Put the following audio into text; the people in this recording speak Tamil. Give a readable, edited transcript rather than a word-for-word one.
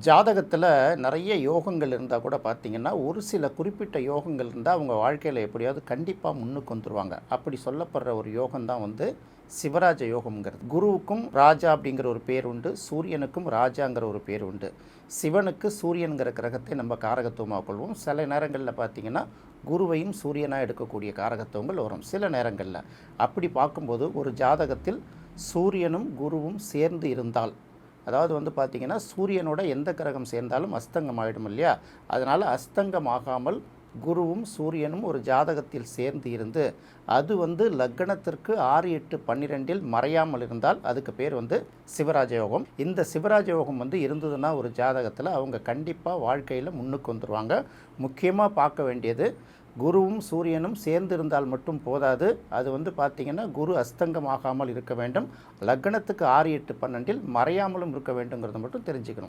ஜாதகத்தில் நிறைய யோகங்கள் இருந்தால் கூட பார்த்திங்கன்னா ஒரு சில குறிப்பிட்ட யோகங்கள் இருந்தால் அவங்க வாழ்க்கையில் எப்படியாவது கண்டிப்பாக முன்னுக்கு வந்துடுவாங்க. அப்படி சொல்லப்படுற ஒரு யோகம்தான் சிவராஜ யோகம்ங்கிறது. குருவுக்கும் ராஜா அப்படிங்கிற ஒரு பேர் உண்டு, சூரியனுக்கும் ராஜாங்கிற ஒரு பேர் உண்டு. சிவனுக்கு சூரியனுங்கிற கிரகத்தை நம்ம காரகத்துவமாக கொள்வோம். சில நேரங்களில் பார்த்திங்கன்னா குருவையும் சூரியனாக எடுக்கக்கூடிய காரகத்துவங்கள் வரும். சில நேரங்களில் அப்படி பார்க்கும்போது ஒரு ஜாதகத்தில் சூரியனும் குருவும் சேர்ந்து இருந்தால், அதாவது பார்த்திங்கன்னா சூரியனோட எந்த கிரகம் சேர்ந்தாலும் அஸ்தங்கம் ஆகிடும் இல்லையா? அதனால் அஸ்தங்கம் ஆகாமல் குருவும் சூரியனும் ஒரு ஜாதகத்தில் சேர்ந்து இருந்து அது லக்னத்திற்கு 6, 8, 12 மறையாமல் இருந்தால் அதுக்கு பேர் சிவராஜ யோகம். இந்த சிவராஜ யோகம் இருந்ததுன்னா ஒரு ஜாதகத்தில் அவங்க கண்டிப்பாக வாழ்க்கையில் முன்னுக்கு வந்துடுவாங்க. முக்கியமாக பார்க்க வேண்டியது, குருவும் சூரியனும் சேர்ந்து இருந்தால் மட்டும் போதாது. அது பார்த்திங்கன்னா குரு அஸ்தங்கமாகாமல் இருக்க வேண்டும். லக்னத்துக்கு 6, 8, 12 மறையாமலும் இருக்க வேண்டுங்கிறத மட்டும் தெரிஞ்சுக்கணும்.